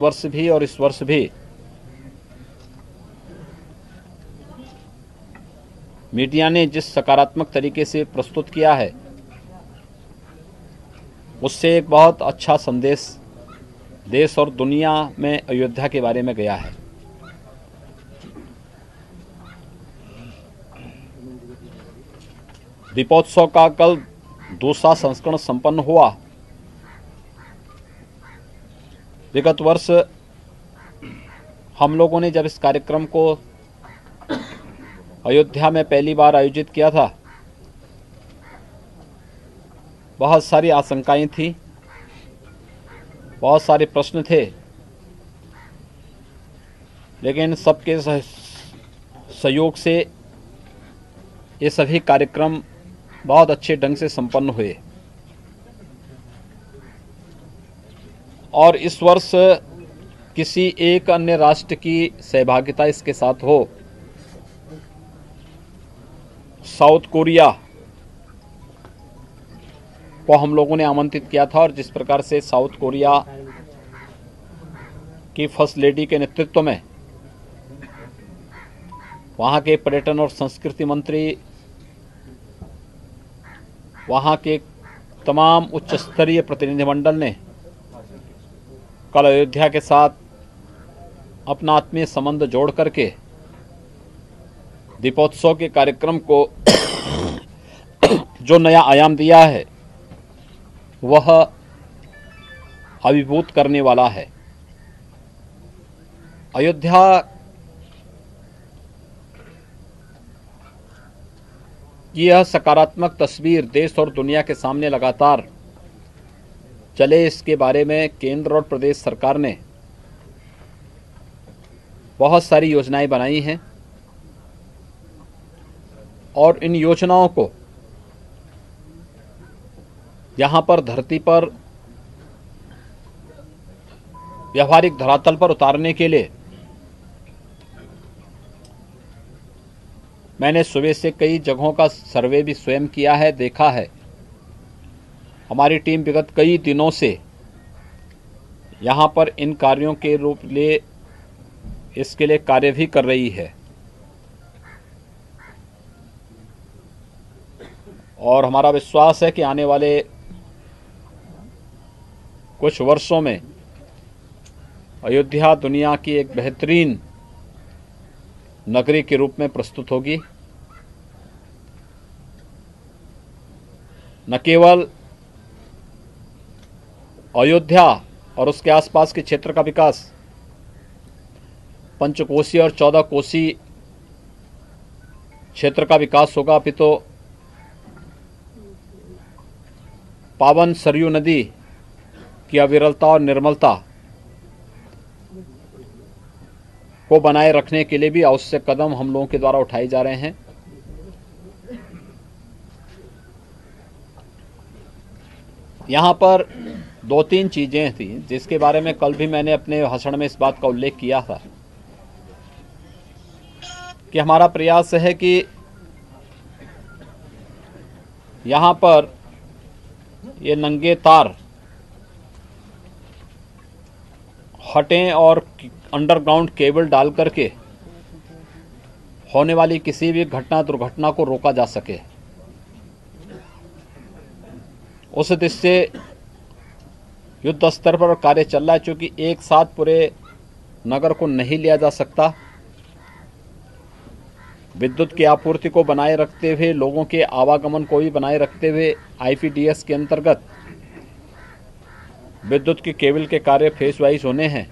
वर्ष भी और इस वर्ष भी मीडिया ने जिस सकारात्मक तरीके से प्रस्तुत किया है उससे एक बहुत अच्छा संदेश देश और दुनिया में अयोध्या के बारे में गया है। दीपोत्सव का कल दूसरा संस्करण संपन्न हुआ। विगत वर्ष हम लोगों ने जब इस कार्यक्रम को अयोध्या में पहली बार आयोजित किया था, बहुत सारी आशंकाएं थी, बहुत सारे प्रश्न थे, लेकिन सबके सहयोग से ये सभी कार्यक्रम बहुत अच्छे ढंग से संपन्न हुए। और इस वर्ष किसी एक अन्य राष्ट्र की सहभागिता इसके साथ हो। साउथ कोरिया को हम लोगों ने आमंत्रित किया था और जिस प्रकार से साउथ कोरिया की फर्स्ट लेडी के नेतृत्व में वहाँ के पर्यटन और संस्कृति मंत्री, वहाँ के तमाम उच्च स्तरीय प्रतिनिधिमंडल ने कल अयोध्या के साथ अपना आत्मीय संबंध जोड़ करके दीपोत्सव के कार्यक्रम को जो नया आयाम दिया है वह अभिभूत करने वाला है। अयोध्या की यह सकारात्मक तस्वीर देश और दुनिया के सामने लगातार चले, इसके बारे में केंद्र और प्रदेश सरकार ने बहुत सारी योजनाएं बनाई हैं और इन योजनाओं को यहाँ पर धरती पर व्यावहारिक धरातल पर उतारने के लिए मैंने सुबह से कई जगहों का सर्वे भी स्वयं किया है, देखा है। हमारी टीम विगत कई दिनों से यहाँ पर इन कार्यों के रूप लिए इसके लिए कार्य भी कर रही है और हमारा विश्वास है कि आने वाले कुछ वर्षों में अयोध्या दुनिया की एक बेहतरीन नगरी के रूप में प्रस्तुत होगी। न केवल अयोध्या और उसके आसपास के क्षेत्र का विकास पंचकोसी और 14 कोसी क्षेत्र का विकास होगा, अपितु पावन सरयू नदी की अविरलता और निर्मलता को बनाए रखने के लिए भी आवश्यक कदम हम लोगों के द्वारा उठाए जा रहे हैं। यहाँ पर 2-3 चीजें थी जिसके बारे में कल भी मैंने अपने भाषण में इस बात का उल्लेख किया था कि हमारा प्रयास है कि यहाँ पर ये नंगे तार हटें और अंडरग्राउंड केबल डाल करके होने वाली किसी भी दुर्घटना को रोका जा सके। उस दृष्टि से युद्ध स्तर पर कार्य चल रहा है। चूंकि एक साथ पूरे नगर को नहीं लिया जा सकता, विद्युत की आपूर्ति को बनाए रखते हुए, लोगों के आवागमन को भी बनाए रखते हुए आईपीडीएस के अंतर्गत विद्युत की केबल के कार्य फेज वाइज होने हैं।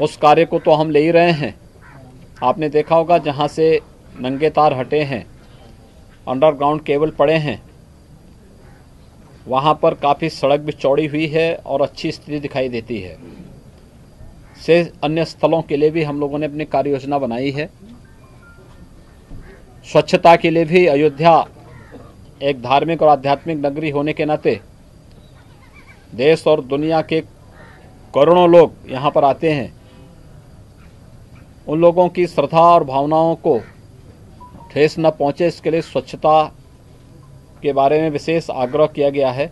उस कार्य को तो हम ले ही रहे हैं। आपने देखा होगा जहां से नंगे तार हटे हैं, अंडरग्राउंड केबल पड़े हैं, वहां पर काफ़ी सड़क भी चौड़ी हुई है और अच्छी स्थिति दिखाई देती है। से अन्य स्थलों के लिए भी हम लोगों ने अपनी कार्य योजना बनाई है। स्वच्छता के लिए भी अयोध्या एक धार्मिक और आध्यात्मिक नगरी होने के नाते देश और दुनिया के करोड़ों लोग यहाँ पर आते हैं। उन लोगों की श्रद्धा और भावनाओं को ठेस न पहुँचे, इसके लिए स्वच्छता के बारे में विशेष आग्रह किया गया है।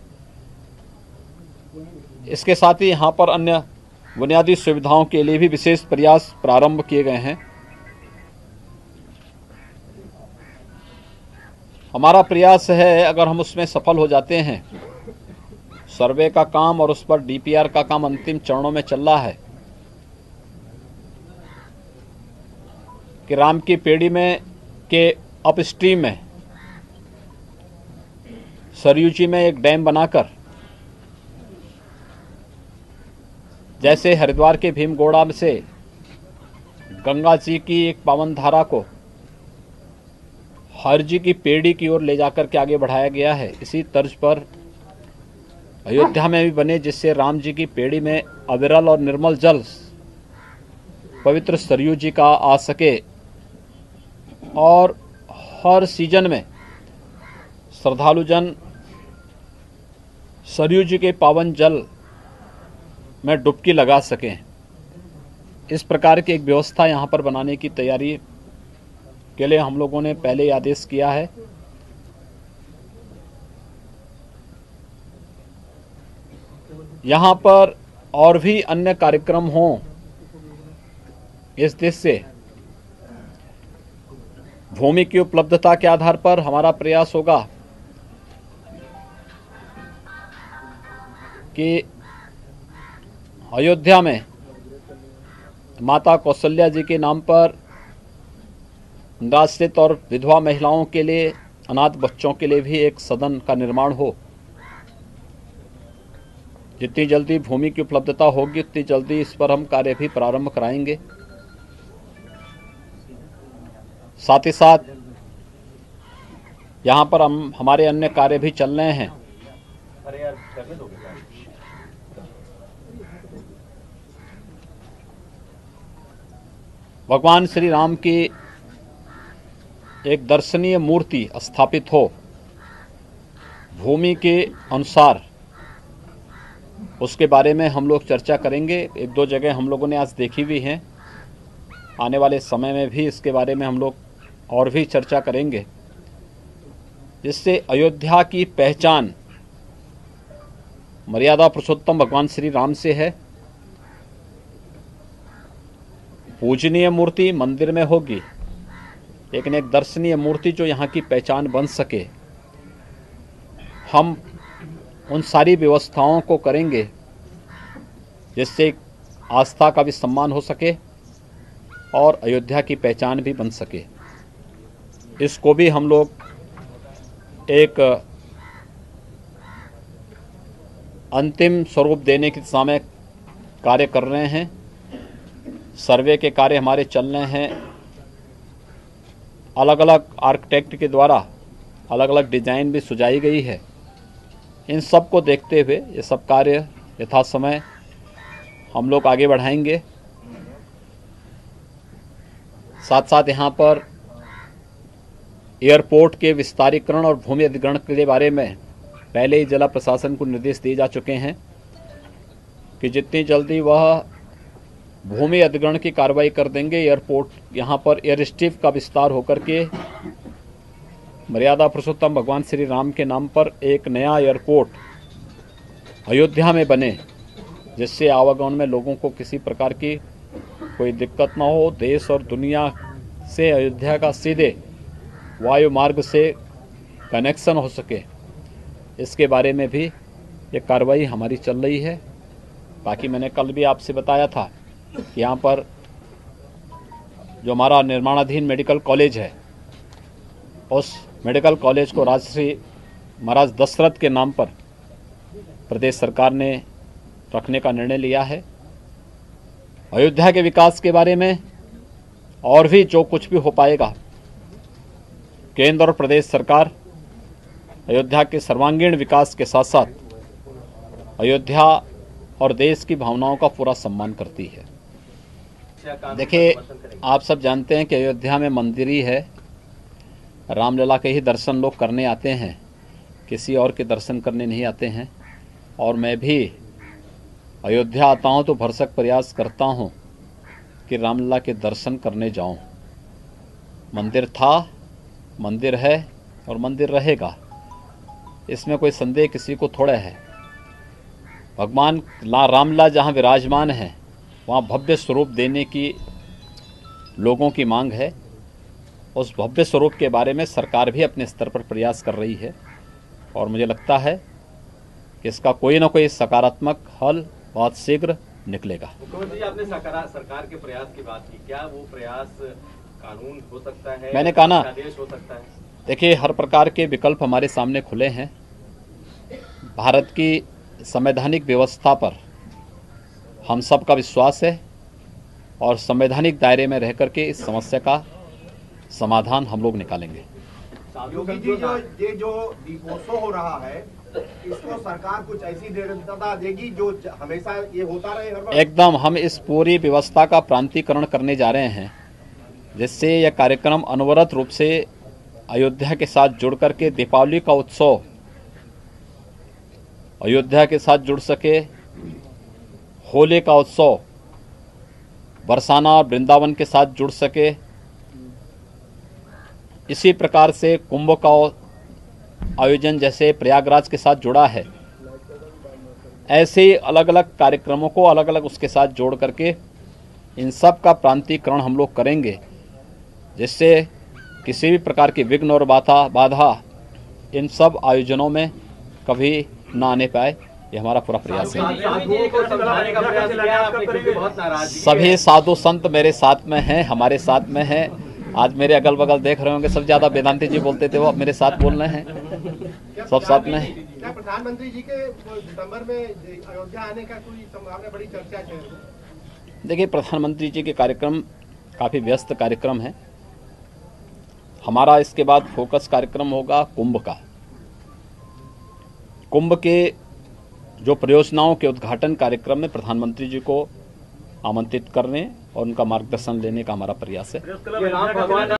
इसके साथ ही यहाँ पर अन्य बुनियादी सुविधाओं के लिए भी विशेष प्रयास प्रारंभ किए गए हैं। हमारा प्रयास है, अगर हम उसमें सफल हो जाते हैं, सर्वे का काम और उस पर डीपीआर का काम अंतिम चरणों में चल रहा है, कि राम की पेड़ी में के अपस्ट्रीम में सरयू जी में एक डैम बनाकर, जैसे हरिद्वार के भीमगोड़ा से गंगा जी की एक पावन धारा को हर जी की पेड़ी की ओर ले जाकर के आगे बढ़ाया गया है, इसी तर्ज पर अयोध्या में भी बने, जिससे राम जी की पेड़ी में अविरल और निर्मल जल पवित्र सरयू जी का आ सके और हर सीजन में श्रद्धालु जन सरयू जी के पावन जल में डुबकी लगा सकें। इस प्रकार की एक व्यवस्था यहाँ पर बनाने की तैयारी के लिए हम लोगों ने पहले ही आदेश किया है। यहाँ पर और भी अन्य कार्यक्रम हों, इस देश से भूमि की उपलब्धता के आधार पर हमारा प्रयास होगा कि अयोध्या में माता कौशल्या जी के नाम पर निराश्रित और विधवा महिलाओं के लिए, अनाथ बच्चों के लिए भी एक सदन का निर्माण हो। जितनी जल्दी भूमि की उपलब्धता होगी उतनी जल्दी इस पर हम कार्य भी प्रारंभ कराएंगे। साथ ही साथ यहाँ पर हमारे अन्य कार्य भी चल रहे हैं। भगवान श्री राम की एक दर्शनीय मूर्ति स्थापित हो भूमि के अनुसार, उसके बारे में हम लोग चर्चा करेंगे। एक दो जगह हम लोगों ने आज देखी भी हैं, आने वाले समय में भी इसके बारे में हम लोग और भी चर्चा करेंगे, जिससे अयोध्या की पहचान मर्यादा पुरुषोत्तम भगवान श्री राम से है। पूजनीय मूर्ति मंदिर में होगी, लेकिन एक दर्शनीय मूर्ति जो यहाँ की पहचान बन सके, हम उन सारी व्यवस्थाओं को करेंगे जिससे आस्था का भी सम्मान हो सके और अयोध्या की पहचान भी बन सके। इसको भी हम लोग एक अंतिम स्वरूप देने की दिशा में कार्य कर रहे हैं। सर्वे के कार्य हमारे चल रहे हैं, अलग अलग आर्किटेक्ट के द्वारा अलग अलग डिजाइन भी सुझाई गई है। इन सब को देखते हुए ये सब कार्य यथासमय हम लोग आगे बढ़ाएंगे। साथ साथ यहाँ पर एयरपोर्ट के विस्तारीकरण और भूमि अधिग्रहण के बारे में पहले ही जिला प्रशासन को निर्देश दिए जा चुके हैं कि जितनी जल्दी वह भूमि अधिग्रहण की कार्रवाई कर देंगे, एयरपोर्ट यहाँ पर एयर स्ट्रिप का विस्तार होकर के मर्यादा पुरुषोत्तम भगवान श्री राम के नाम पर एक नया एयरपोर्ट अयोध्या में बने, जिससे आवागमन में लोगों को किसी प्रकार की कोई दिक्कत ना हो। देश और दुनिया से अयोध्या का सीधे वायु मार्ग से कनेक्शन हो सके, इसके बारे में भी ये कार्रवाई हमारी चल रही है। बाकी मैंने कल भी आपसे बताया था कि यहाँ पर जो हमारा निर्माणाधीन मेडिकल कॉलेज है, उस मेडिकल कॉलेज को राजश्री महाराज दशरथ के नाम पर प्रदेश सरकार ने रखने का निर्णय लिया है। अयोध्या के विकास के बारे में और भी जो कुछ भी हो पाएगा, केंद्र और प्रदेश सरकार अयोध्या के सर्वांगीण विकास के साथ साथ अयोध्या और देश की भावनाओं का पूरा सम्मान करती है। देखिए, आप सब जानते हैं कि अयोध्या में मंदिर ही है, रामलला के ही दर्शन लोग करने आते हैं, किसी और के दर्शन करने नहीं आते हैं। और मैं भी अयोध्या आता हूँ तो भरसक प्रयास करता हूँ कि रामलला के दर्शन करने जाऊँ। मंदिर था, मंदिर है और मंदिर रहेगा, इसमें कोई संदेह किसी को थोड़ा है। भगवान रामलला जहाँ विराजमान हैं वहाँ भव्य स्वरूप देने की लोगों की मांग है। उस भव्य स्वरूप के बारे में सरकार भी अपने स्तर पर प्रयास कर रही है और मुझे लगता है कि इसका कोई ना कोई सकारात्मक हल बहुत शीघ्र निकलेगा। मुख्यमंत्री जी, आपने सरकार के प्रयास की बात की, क्या वो प्रयास कानून हो सकता है? मैंने कहा ना, आदेश हो सकता है? देखिए, हर प्रकार के विकल्प हमारे सामने खुले हैं। भारत की संवैधानिक व्यवस्था पर हम सब का विश्वास है और संवैधानिक दायरे में रह करके इस समस्या का समाधान हम लोग निकालेंगे। योगी जी, जो दीपोत्सव हो रहा है, इसको सरकार कुछ ऐसी निरंतरता देगी जो हमेशा ये होता रहे हर बार? एकदम, हम इस पूरी व्यवस्था का प्रांतीकरण करने जा रहे हैं, जिससे यह कार्यक्रम अनवरत रूप से अयोध्या के साथ जुड़ करके दीपावली का उत्सव अयोध्या के साथ जुड़ सके, होली का उत्सव बरसाना और वृंदावन के साथ जुड़ सके। इसी प्रकार से कुंभ का आयोजन जैसे प्रयागराज के साथ जुड़ा है, ऐसे ही अलग अलग कार्यक्रमों को अलग अलग उसके साथ जोड़ करके इन सब का प्रांतीकरण हम लोग करेंगे, जिससे किसी भी प्रकार की विघ्न और बाधा इन सब आयोजनों में कभी ना आने पाए। ये हमारा पूरा प्रयास है। सभी साधु संत मेरे साथ में हैं, हमारे साथ में हैं। आज मेरे अगल बगल देख रहे होंगे, सबसे ज्यादा वेदांती जी बोलते थे, वो अब मेरे साथ बोल रहे हैं, सब साथ में हैं। क्या प्रधानमंत्री जी के दिसंबर में अयोध्या आने का कोई संभावना? बड़ी चर्चा है। देखिए, प्रधानमंत्री जी के कार्यक्रम काफ़ी व्यस्त कार्यक्रम है। हमारा इसके बाद फोकस कार्यक्रम होगा कुंभ का। कुंभ के जो परियोजनाओं के उद्घाटन कार्यक्रम में प्रधानमंत्री जी को आमंत्रित करने और उनका मार्गदर्शन लेने का हमारा प्रयास है।